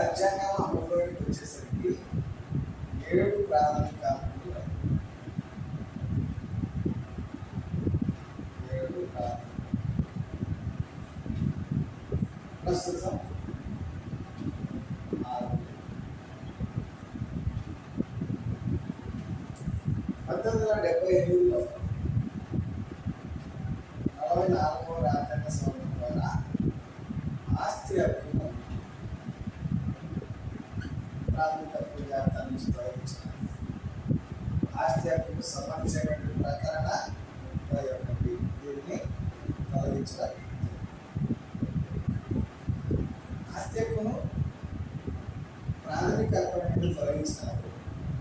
రాజ్యాంగం అమలులోకి వచ్చేసరికి 7 ప్రాథమిక హక్కులు ఉన్నాయి. 7 ప్రాథమిక ప్రస్తుతం 6. 1978లో 44వ రాజ్యాంగ సవరణ ద్వారా ఆస్తి హక్కును ప్రాథమిక హక్కుల జాబితా నుంచి తొలగించారు. ఆస్తి హక్కును సంబంధించినటువంటి ప్రకరణ 31 దీన్ని తొలగించారు. ఆస్తి హక్కును ప్రాథమిక హక్కు నుండి తొలగించినారు.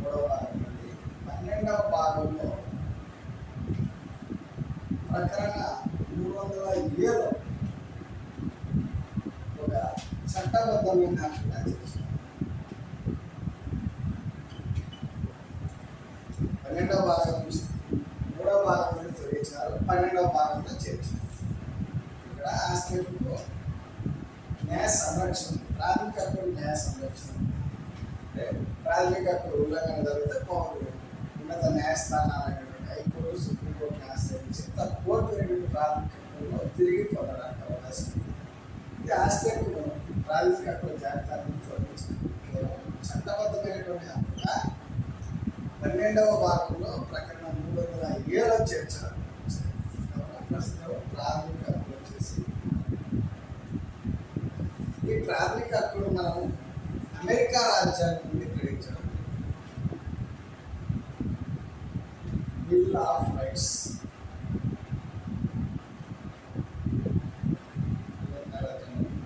3వ భాగం నుండి 12వ భాగంలో ప్రకరణ 307లో ఒక చట్టబద్ధమైన హక్కుగా చేశారు. 12వ భాగం నుంచి 3వ భాగం నుండి తొలగించారు. 12వ భాగంలో చేర్చారు. ఇక్కడ ఆస్తి హక్కుకు న్యాయ సంరక్షణ, ప్రాథమిక హక్కులు న్యాయ సంరక్షణ అంటే ప్రాథమిక హక్కులు ఉల్లంఘన జరిగితే పౌరులు ఉన్నత న్యాయస్థానాలైనటువంటి హైకోర్టు, సుప్రీంకోర్టుని ఆశ్రయించి కోర్టు ప్రాథమిక హక్కులను తిరిగి పొందడానికి అవకాశం ఉంది. ఇది ఆస్తి హక్కును ప్రాథమిక హక్కుల జాబితా నుంచి తొలగించారు. చట్టబద్ధమైనటువంటి హక్కుగా 12వ భాగంలో ప్రకరణ 307లో చేర్చారు. ప్రస్తుతం ప్రాథమిక హక్కులు వచ్చేసి ఈ ప్రాథమిక హక్కులు మనం అమెరికా రాజ్యాంగం నుండి గ్రహించడం. Bill of rights,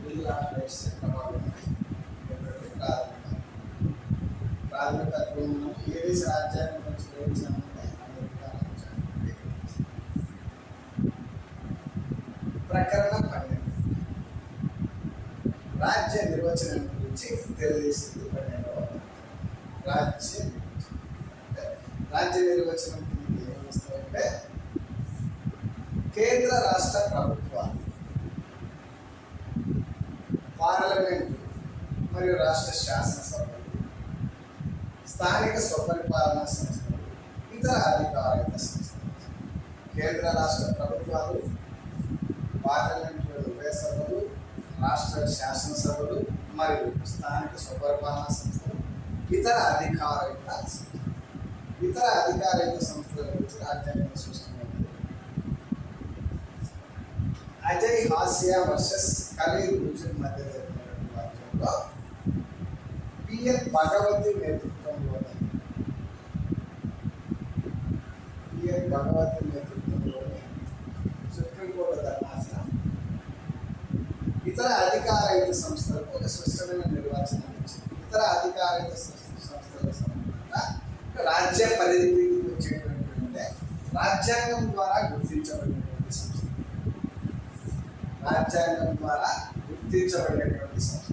bill of rights ప్రభావం ప్రాథమిక హక్కులు మనం ఏ దేశ రాజ్యాంగం నుంచి గ్రహించామంటే అమెరికా రాజ్యాంగం. ప్రకరణ 12 రాజ్య నిర్వచనం గురించి తెలియజేస్తుంది. 12వ రాజ్య నిర్వచనం ఏమొస్తాయంటే కేంద్ర రాష్ట్ర ప్రభుత్వాలు, పార్లమెంటు మరియు రాష్ట్ర శాసనసభలు, స్థానిక స్వపరిపాలనా సంస్థలు, ఇతర అధికారిక సంస్థలు. కేంద్ర రాష్ట్ర ప్రభుత్వాలు, పార్లమెంటు ఉభయ సభలు, రాష్ట్ర శాసనసభలు మరియు స్థానిక స్వపరిపాలనా సంస్థలు, ఇతర అధికారిక సంస్థల గురించి రాజ్యాంగం సృష్టించింది. అజయ్ హాసియా వర్సెస్ ఖలీల్ హుజూర్ మధ్య జరిగినటువంటి వాక్యంలో పిఎన్ భగవతి నేతృత్వంలోని సుప్రీంకోర్టు ధర్మాసనం ఇతర అధికారయుత సంస్థలకు ఒక స్పష్టమైన నిర్వచనం ఇచ్చింది. ఇతర అధికారయుత సంస్థలకు సంబంధంగా రాజ్య పరిధికి వచ్చేటువంటి రాజ్యాంగం ద్వారా గుర్తించబడినటువంటి సంస్థ, రాజ్యాంగం ద్వారా గుర్తించబడినటువంటి సంస్థ,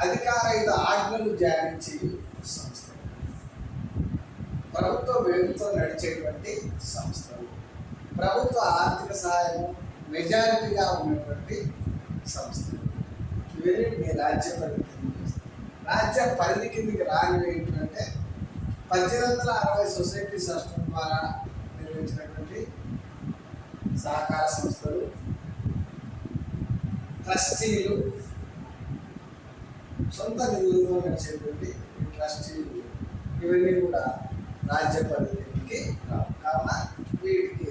అధికారయుత ఆజ్ఞలు జారీ చేయు సంస్థ, ప్రభుత్వ వ్యయంతో నడిచేటువంటి సంస్థలు, ప్రభుత్వ ఆర్థిక సహాయము మెజారిటీగా ఉన్నటువంటి సంస్థలు. ఇవన్నీ రాజ్య పరిధి కిందకి వస్తాయి. రాజ్య పరిధి కిందకి రానివి ఏంటంటే 1860 సొసైటీ రాష్ట్రం ద్వారా నిర్వహించినటువంటి సహకార సంస్థలు, ట్రస్టీలు, సొంత నిధులతో నడిచేటువంటి ట్రస్టీలు, ఇవన్నీ కూడా రాజ్య పరిధికి రావు. కావున వీటికి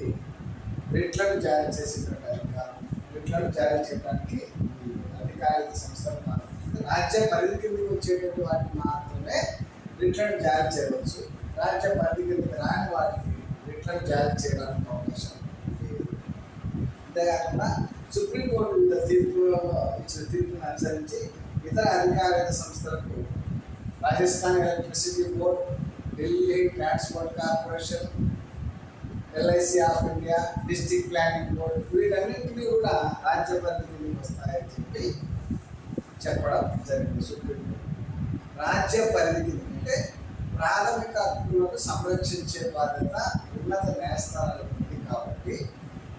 రిట్లను జారీ చేసేటువంటి అధికారం, రిట్లను జారీ చేయడానికి అధికారిక సంస్థలు రాజ్య పరిధి కిందకి వచ్చేటువంటి వాటికి మాత్రమే రిట్లను జారీ చేయవచ్చు. రాజ్య పరిధి కిందకి రాని వాటికి రిట్లను జారీ చేయడానికి అవకాశం లేదు. అంతేకాకుండా సుప్రీంకోర్టు వివిధ తీర్పులలో ఇచ్చిన తీర్పును అనుసరించి ఇతర అధికారిక సంస్థలకు Rajasthan electricity board, Delhi transport corporation, LIC of India, district planning board, వీటన్నింటినీ కూడా రాజ్య పరిధికి వస్తాయని చెప్పి చెప్పడం జరిగింది సుప్రీంకోర్టు. రాజ్య పరిధికి అంటే ప్రాథమిక హక్కులను సంరక్షించే బాధ్యత ఉన్నత న్యాయస్థానాలకు ఉంది. కాబట్టి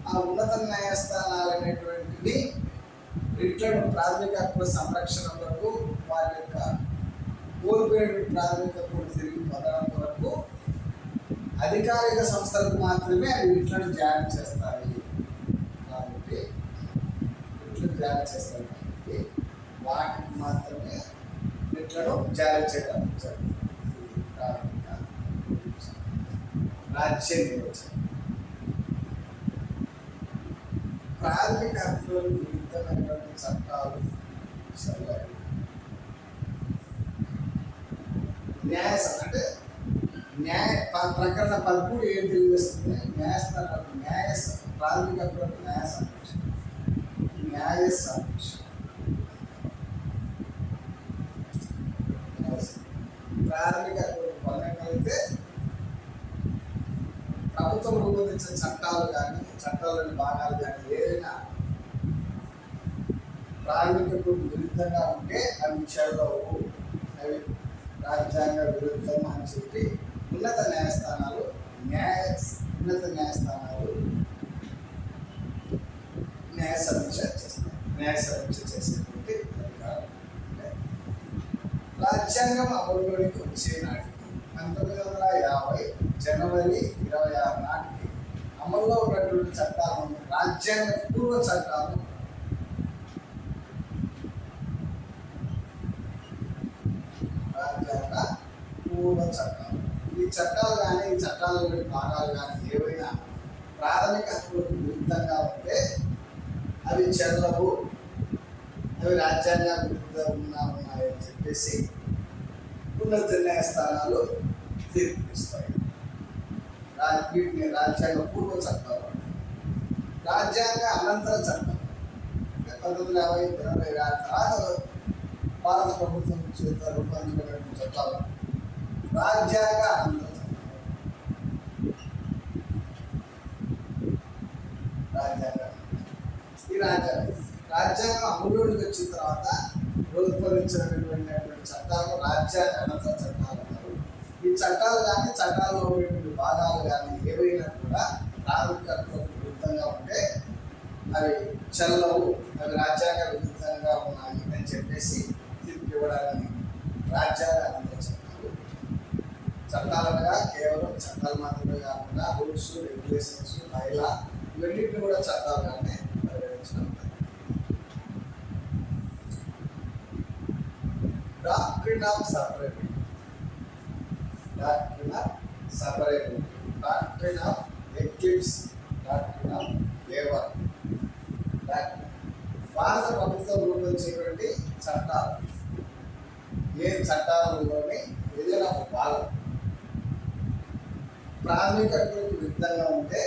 ఆ ఉన్నత న్యాయస్థానాలు అనేటువంటివి రిట్లను ప్రాథమిక హక్కుల సంరక్షణ కొరకు వారి యొక్క కోల్పోయిన ప్రాథమిక హక్కులు తిరిగి పొందడం కొరకు అధికారిక సంస్థలకు మాత్రమే అవి రిట్లను జారీ చేస్తాయి. కాబట్టి రిట్లు జారీ చేస్తాయి కాబట్టి వాటికి మాత్రమే రిట్లను జారీ చేయడం జరుగుతుంది. రాజ్య నిర్వచనం ప్రాథమిక హక్కులకు విరుద్ధమైనటువంటి చట్టాలు సరిగాయి. అంటే ప్రకరణ 13 ఏం తెలియజేస్తుంది? న్యాయ ప్రాథమిక హక్కులకు న్యాయ సంరక్షణ ప్రాథమిక హక్కులకు భంగం కలిగితే ప్రభుత్వం రూపొందించిన చట్టాలు కానీ చట్టాల్లోని భాగాలు కానీ ఏదైనా ప్రాథమికకు విరుద్ధంగా ఉంటే అవి చెల్లవు, అవి రాజ్యాంగ విరుద్ధం అని చెప్పి ఉన్నత న్యాయస్థానాలు న్యాయ సమీక్ష చేసేటువంటి అధికారం. రాజ్యాంగం అమలులోనికి వచ్చే నాటికి 1950 జనవరి 26 నాటికి అమల్లో ఉన్నటువంటి చట్టాలను రాజ్యాంగ పూర్వ చట్టాలు ఈ చట్టాలు కానీ ఈ చట్టాలలోని భాగాలు కానీ ఏవైనా ప్రాథమిక హక్కులకు విరుద్ధంగా ఉంటే అవి చెల్లవు, అవి రాజ్యాంగ విరుద్ధంగా ఉన్నాయని చెప్పేసి ఉన్నత న్యాయస్థానాలు తీర్పిస్తాయి. వీటిని రాజ్యాంగ పూర్వ చట్టాలు, రాజ్యాంగ అనంతర చట్టం 1950 జనవరి 26 తర్వాత భారత ప్రభుత్వం చేత రూపొందించబడిన చట్టాలు రాజ్యాంగ అనంతర చట్టం. ఈ రాజ్యాంగం అమలులోకి వచ్చిన తర్వాత రూపొందించినటువంటి చట్టాలు రాజ్యాంగ అనంతర చట్టాలు అన్నారు. ఈ చట్టాలు కానీ చట్టాల్లో ఉండేటువంటి భాగాలు కానీ ఏవైనా కూడా ప్రాథమిక హక్కులకు విరుద్ధంగా ఉంటే అవి చెల్లవు, అవి రాజ్యాంగ విరుద్ధంగా ఉన్నాయి అని చెప్పేసి తీర్పు ఇవ్వడానికి రాజ్యాంగ అనంతర చట్టాలుగా కేవలం చట్టాలు మాత్రమే కాకుండా రూల్స్, రెగ్యులేషన్స్, బైలా ఇవన్నింటినీ కూడా చట్టాలుగానే పరిగణించడం. Doctrine of separability, doctrine of eclipse, doctrine of waiver. భారత ప్రభుత్వం రూపొందించేటువంటి చట్టాలు ఏ చట్టాలలోని ఏదైనా ఒక భాగం ప్రాథమిక హక్కులకు విరుద్ధంగా ఉంటే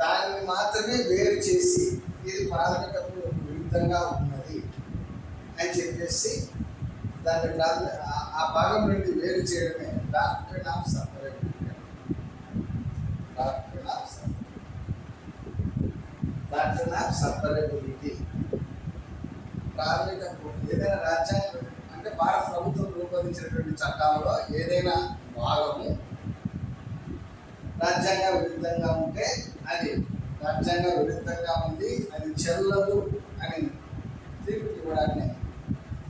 దానిని మాత్రమే వేరు చేసి ఇది ప్రాథమిక హక్కులకు విరుద్ధంగా ఉన్నది అని చెప్పేసి దాన్ని ఆ భాగం నుండి వేరు చేయడమే doctrine of separability. Doctrine of సపరేబిలిటీ ప్రాథమిక ఏదైనా రాజ్యాంగం అంటే భారత ప్రభుత్వం రూపొందించినటువంటి చట్టాలలో ఏదైనా భాగము రాజ్యాంగ విరుద్ధంగా ఉంటే అది రాజ్యాంగ విరుద్ధంగా ఉంది, అది చెల్లదు అని తీర్పు ఇవ్వడాన్ని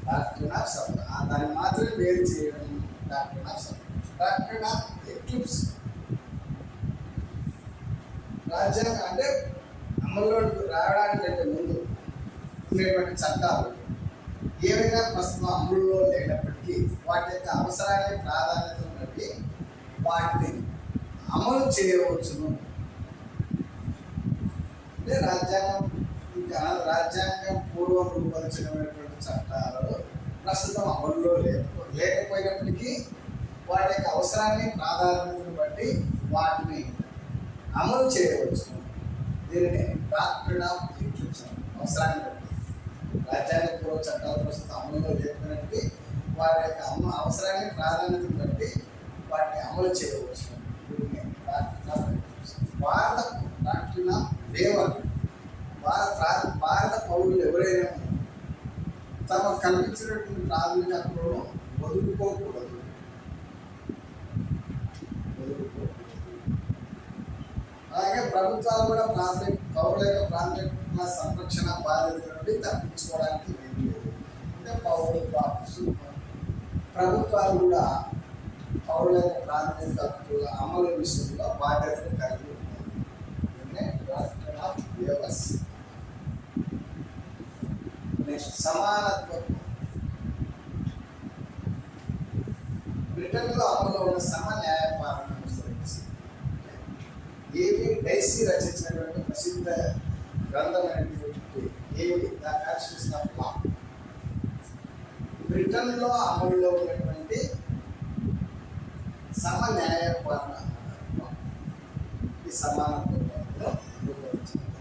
డాక్ట్రిన్ ఆఫ్ సపరేబిలిటీ, దాన్ని మాత్రమే వేరు చేయడం doctrine of separability. Doctrine of eclipse, రాజ్యాంగం అంటే అమల్లోకి రావడానికంటే ముందు ఉండేటువంటి చట్టాలు ఏవైనా ప్రస్తుతం అమలులో లేనప్పటికీ వాటి యొక్క అవసరాన్ని ప్రాధాన్యతను బట్టి వాటిని అమలు చేయవచ్చును. అంటే రాజ్యాంగం పూర్వం రూపొందించినటువంటి చట్టాలు ప్రస్తుతం అమలులో లేకపోయినప్పటికీ వాటి యొక్క అవసరాన్ని ప్రాధాన్యతను బట్టి వాటిని అమలు చేయవచ్చును. దీనిని డాక్ట్రిన్ ఆఫ్ ఎక్లిప్స్, అవసరాన్ని బట్టి రాజ్యాంగ పూర్వ చట్టాలు ప్రస్తుతం అమలులో లేకపోయినప్పటికీ వాటి యొక్క అవసరాన్ని ప్రాధాన్యతను బట్టి వాటిని అమలు చేయవచ్చు. భారత డాక్ట్రిన్ ఆఫ్ వేవర్, భారత పౌరులు ఎవరైనా తమకు కల్పించినటువంటి ప్రాథమిక హక్కులను వదులుకోకూడదు. అలాగే ప్రభుత్వాలు కూడా పౌరుల యొక్క ప్రాథమిక హక్కుల సంరక్షణ బాధ్యత నుండి తప్పించుకోవడానికి ఏమీ లేదు. అంటే ప్రభుత్వాలు కూడా పౌరుల యొక్క ప్రాథమిక హక్కుల అమలు విషయంలో బాధ్యతను కలిగి ఉన్నాయి. నెక్స్ట్ సమానత్వం. బ్రిటన్లో అమలులో ఉన్న సమన్యాయ పాలన అనుసరించి ఏవి డైసీ రచించినటువంటి ప్రసిద్ధ గ్రంథమైనటువంటి ఏవి ద కాన్స్టిట్యూషన్ ఆఫ్ లా. బ్రిటన్లో అమలులో ఉన్నటువంటి సమన్యాయ పాలన ఈ సమానత్వంలో రూపొందించింది.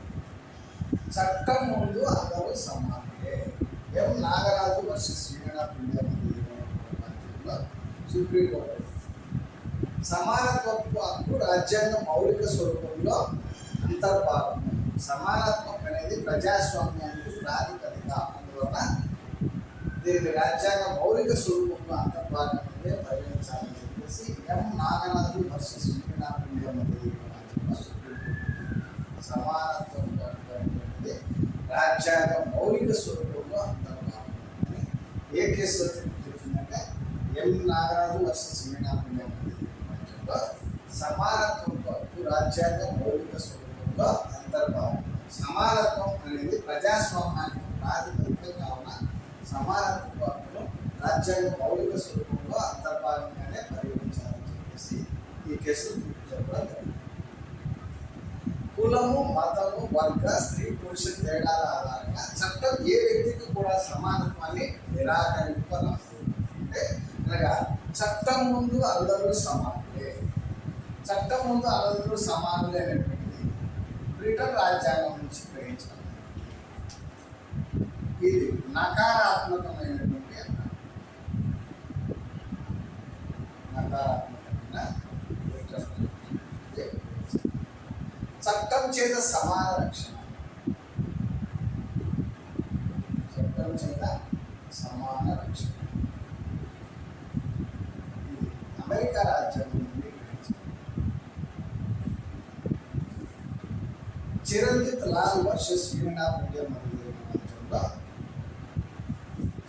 చట్టం ముందు అందరూ సమానులే. M Nagaraju versus Union of India supreme court. సమానత్వపు హక్కు రాజ్యాంగ మౌలిక స్వరూపంలో అంతర్భాగం. సమానత్వం అనేది ప్రజాస్వామ్యానికి ప్రాతిపదిక. అందువల్ల దీన్ని రాజ్యాంగ మౌలిక స్వరూపంలో అంతర్భాగంగా పరిగణించాలని చెప్పేసి M Nagaraju versus Union of India supreme court సమానత్వం అనేది రాజ్యాంగ మౌలిక స్వరూపంలో అంతర్భాగం అని ఏ కేసులో చెప్తుందంటే M Nagaraju versus Union of India సమానత్వంతో రాజ్యాంగ మౌలిక స్వరూపంలో అంతర్భాగం. సమానత్వం అనేది ప్రజాస్వామ్యానికి ప్రాతిపదిక కావున సమానత్వంలో రాజ్యాంగ మౌలిక స్వరూపంలో అంతర్భాగంగానే పరిగణించాలని చెప్పేసి ఈ కేసులు చెప్పడం జరిగింది. కులము, మతము, వర్గ, స్త్రీ పురుష తేడాల ఆధారంగా చట్టం ఏ వ్యక్తికి కూడా సమానత్వాన్ని నిరాకరింపరాదు. అంటే అనగా చట్టం ముందు అందరూ సమానులే. చట్టం ముందు అందరూ సమానులే అనేటువంటిది బ్రిటన్ రాజ్యాంగం నుంచి గ్రహించడం. ఇది నకారాత్మకమైనటువంటి నకారాత్మకమైన చట్టం చేత సమాన రక్షణ. చట్టం చేత సమాన రక్షణ అమెరికా రాజ్యాంగం నుండి గ్రహించారు. Chiranjit Lal versus Union of India మరియు రాజ్యంలో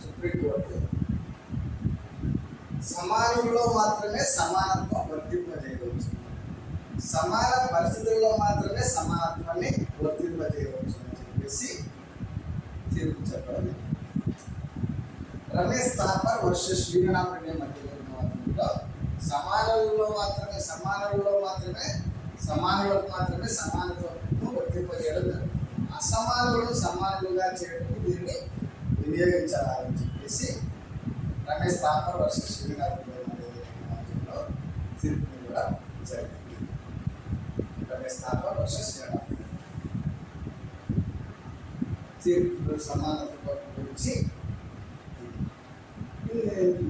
సుప్రీంకోర్టు సమానుల్లో మాత్రమే సమానత్వం వర్తింపజేయవచ్చు, సమాన పరిస్థితుల్లో మాత్రమే సమానత్వాన్ని వర్తింపజేయవచ్చు అని చెప్పేసి తీర్పు చెప్పడం. Ramesh Thapar versus Union of India మధ్య సమానులకు మాత్రమే సమానత్వం వర్తింపజేయడం జరుగుతుంది. అసమానులు సమానులుగా చేయడం దీన్ని వినియోగించాలని చెప్పేసి Ramesh Thapar versus Union of India మధ్యలో తీర్పు కూడా జరిగింది. Ramesh Thapar versus Union of India తీర్పు సమానత్వం గురించి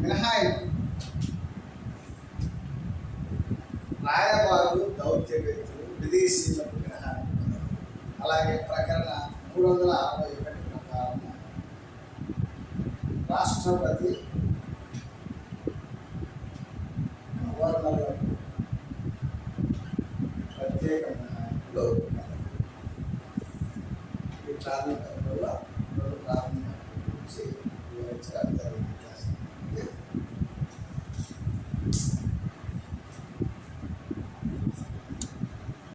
మినహాయింపు. రాయబారులు, దౌత్యవేత్తలు, విదేశీయులకు మినహాయింపు. అలాగే ప్రకరణ 361 ప్రకారం రాష్ట్రపతి, గవర్నర్లకు ప్రత్యేక మినహాయింపులు. ఈ ప్రాథమిక 2 ప్రాథమిక గురించి వివరించడం జరిగింది.